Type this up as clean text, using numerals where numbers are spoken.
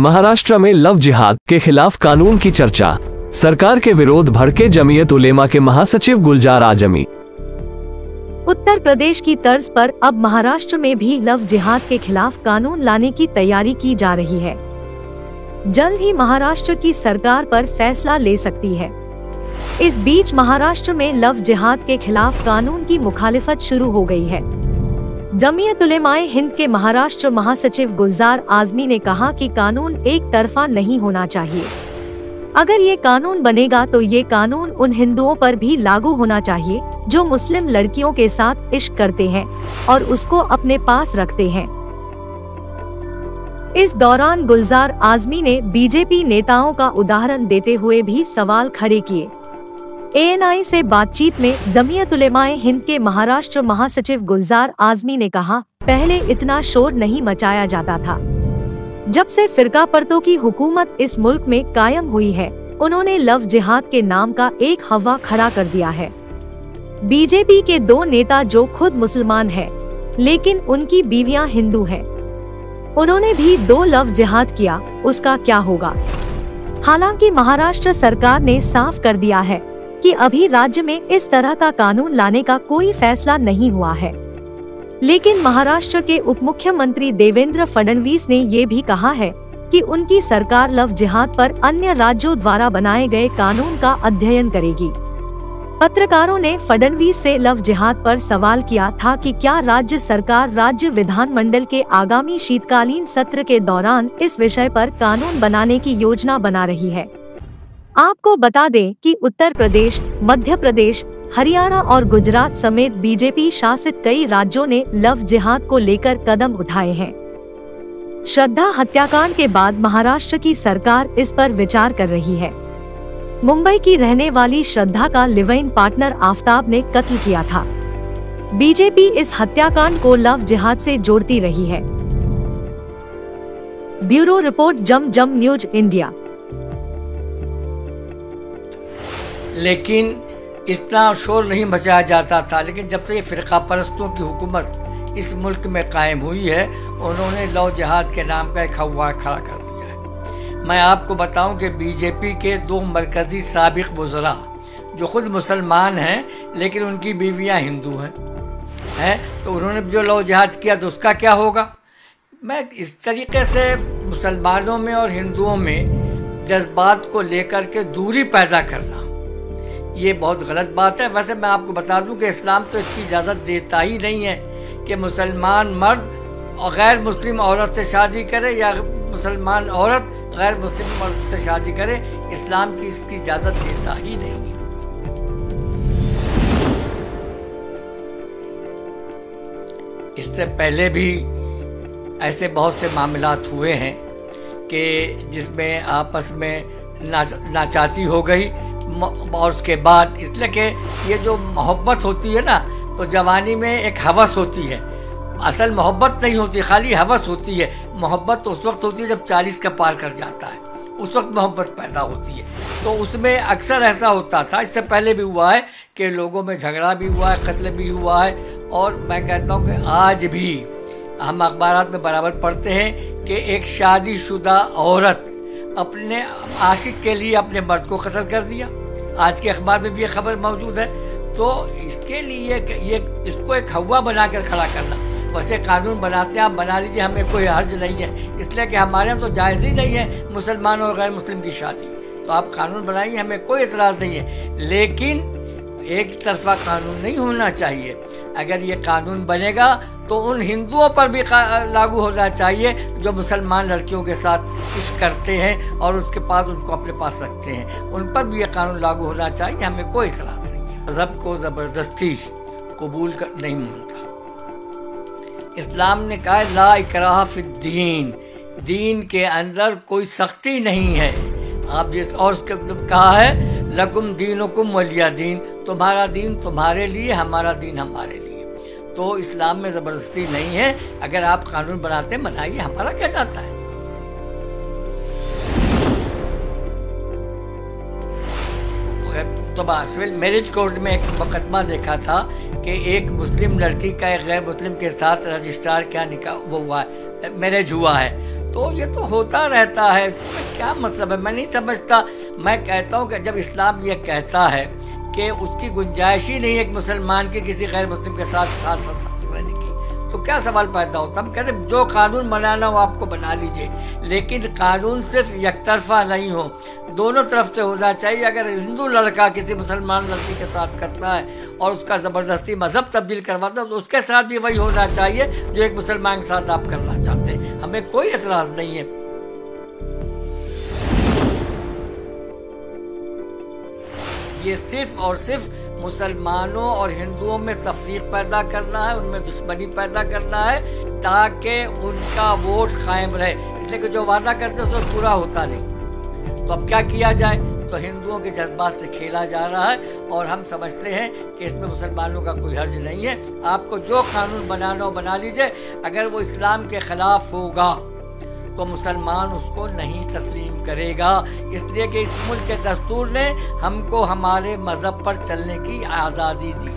महाराष्ट्र में लव जिहाद के खिलाफ कानून की चर्चा। सरकार के विरोध भड़के जमीयत उलेमा के महासचिव गुलजार आजमी। उत्तर प्रदेश की तर्ज पर अब महाराष्ट्र में भी लव जिहाद के खिलाफ कानून लाने की तैयारी की जा रही है। जल्द ही महाराष्ट्र की सरकार पर फैसला ले सकती है। इस बीच महाराष्ट्र में लव जिहाद के खिलाफ कानून की मुखालिफत शुरू हो गई है। जमीयत उलेमाए हिंद के महाराष्ट्र महासचिव गुलजार आजमी ने कहा कि कानून एक तरफा नहीं होना चाहिए। अगर ये कानून बनेगा तो ये कानून उन हिंदुओं पर भी लागू होना चाहिए जो मुस्लिम लड़कियों के साथ इश्क करते हैं और उसको अपने पास रखते हैं। इस दौरान गुलजार आजमी ने बीजेपी नेताओं का उदाहरण देते हुए भी सवाल खड़े किए। ANI से बातचीत में जमीयत उलेमाए हिंद के महाराष्ट्र महासचिव गुलजार आजमी ने कहा, पहले इतना शोर नहीं मचाया जाता था। जब से फिरका परतों की हुकूमत इस मुल्क में कायम हुई है, उन्होंने लव जिहाद के नाम का एक हवा खड़ा कर दिया है। बीजेपी के 2 नेता जो खुद मुसलमान हैं, लेकिन उनकी बीवियां हिंदू हैं, उन्होंने भी 2 लव जिहाद किया, उसका क्या होगा? हालांकि महाराष्ट्र सरकार ने साफ कर दिया है कि अभी राज्य में इस तरह का कानून लाने का कोई फैसला नहीं हुआ है। लेकिन महाराष्ट्र के उप मुख्यमंत्री देवेंद्र फडणवीस ने ये भी कहा है कि उनकी सरकार लव जिहाद पर अन्य राज्यों द्वारा बनाए गए कानून का अध्ययन करेगी। पत्रकारों ने फडणवीस से लव जिहाद पर सवाल किया था कि क्या राज्य सरकार राज्य विधानमंडल के आगामी शीतकालीन सत्र के दौरान इस विषय पर कानून बनाने की योजना बना रही है। आपको बता दें कि उत्तर प्रदेश, मध्य प्रदेश, हरियाणा और गुजरात समेत बीजेपी शासित कई राज्यों ने लव जिहाद को लेकर कदम उठाए हैं। श्रद्धा हत्याकांड के बाद महाराष्ट्र की सरकार इस पर विचार कर रही है। मुंबई की रहने वाली श्रद्धा का लिव इन पार्टनर आफताब ने कत्ल किया था। बीजेपी इस हत्याकांड को लव जिहाद से जोड़ती रही है। ब्यूरो रिपोर्ट, जम न्यूज इंडिया। लेकिन इतना शोर नहीं मचाया जाता था, लेकिन जब से ये फ़िरका परस्तों की हुकूमत इस मुल्क में कायम हुई है, उन्होंने लव जिहाद के नाम का एक हवा खड़ा कर दिया है। मैं आपको बताऊं कि बीजेपी के 2 मरकज़ी साबिक़ वज़रा जो ख़ुद मुसलमान हैं लेकिन उनकी बीवियां हिंदू हैं, तो उन्होंने जो लव जिहाद किया तो उसका क्या होगा? मैं इस तरीके से मुसलमानों में और हिंदुओं में जज्बात को लेकर के दूरी पैदा करना, ये बहुत गलत बात है। वैसे मैं आपको बता दूं कि इस्लाम तो इसकी इजाज़त देता ही नहीं है कि मुसलमान मर्द और गैर मुस्लिम औरत से शादी करे या मुसलमान औरत गैर मुस्लिम मर्द से शादी करे। इस्लाम की इसकी इजाज़त देता ही नहीं है। इससे पहले भी ऐसे बहुत से मामलात हुए हैं कि जिसमें आपस में नाचाती हो गई और उसके बाद, इसलिए कि ये जो मोहब्बत होती है ना, तो जवानी में एक हवस होती है, असल मोहब्बत नहीं होती, खाली हवस होती है। मोहब्बत तो उस वक्त होती है जब 40 का पार कर जाता है, उस वक्त मोहब्बत पैदा होती है। तो उसमें अक्सर ऐसा होता था, इससे पहले भी हुआ है कि लोगों में झगड़ा भी हुआ है, कत्ल भी हुआ है। और मैं कहता हूँ कि आज भी हम अखबारात में बराबर पढ़ते हैं कि एक शादीशुदा औरत अपने आशिक के लिए अपने मर्द को कत्ल कर दिया। आज के अखबार में भी ये खबर मौजूद है। तो इसके लिए ये इसको एक हवा बनाकर खड़ा करना, वैसे कानून बनाते हैं आप बना लीजिए, हमें कोई हर्ज नहीं है, इसलिए कि हमारे यहाँ तो जायज़ ही नहीं है मुसलमान और गैर मुस्लिम की शादी। तो आप कानून बनाइए, हमें कोई एतराज़ नहीं है, लेकिन एक तरफा कानून नहीं होना चाहिए। अगर ये कानून बनेगा तो उन हिंदुओं पर भी लागू होना चाहिए जो मुसलमान लड़कियों के साथ इश्क करते हैं और उसके बाद उनको अपने पास रखते हैं, उन पर भी ये कानून लागू होना चाहिए। हमें कोई इतराज़ नहीं है। मज़हब को ज़बरदस्ती कबूल नहीं मानता। इस्लाम ने कहा है ला इकराह फिद्दीन, दीन के अंदर कोई सख्ती नहीं है। आप जिस और उसके कहा है लकुम दीनुकुम वलिया दीन, तुम्हारा दीन तुम्हारे लिए, हमारा दीन हमारे लिए। तो इस्लाम में ज़बरदस्ती नहीं है। अगर आप कानून बनाते बनाइए, हमारा क्या जाता है। तो सिविल मैरिज कोर्ट में एक मुकदमा देखा था कि एक मुस्लिम लड़की का एक गैर मुस्लिम के साथ रजिस्ट्रार क्या निकाह वो हुआ है, मैरिज हुआ है। तो ये तो होता रहता है, इसमें क्या मतलब है, मैं नहीं समझता। मैं कहता हूँ कि जब इस्लाम ये कहता है कि उसकी गुंजाइश ही नहीं है एक मुसलमान की किसी गैर मुस्लिम के साथ साथ रहने की, तो क्या सवाल पैदा होता। हम कहते हैं जो कानून बनाना हो आपको बना लीजिए, लेकिन कानून सिर्फ एकतरफा नहीं हो, दोनों तरफ से होना चाहिए। अगर हिंदू लड़का किसी मुसलमान लड़की के साथ करता है और उसका ज़बरदस्ती मज़हब तब्दील करवाता है, तो उसके साथ भी वही होना चाहिए जो एक मुसलमान के साथ आप करना चाहते हैं। हमें कोई एतराज़ नहीं है। ये सिर्फ और सिर्फ मुसलमानों और हिंदुओं में तफरीक पैदा करना है, उनमें दुश्मनी पैदा करना है, ताकि उनका वोट कायम रहे। इसलिए कि जो वादा करते हैं उसको पूरा होता नहीं। तो अब क्या किया जाए, तो हिंदुओं के जज्बात से खेला जा रहा है और हम समझते हैं कि इसमें मुसलमानों का कोई हर्ज नहीं है। आपको जो कानून बनाना हो बना लीजिए, अगर वो इस्लाम के ख़िलाफ़ होगा तो मुसलमान उसको नहीं तस्लीम करेगा, इसलिए कि इस मुल्क के दस्तूर ने हमको हमारे मज़हब पर चलने की आज़ादी दी।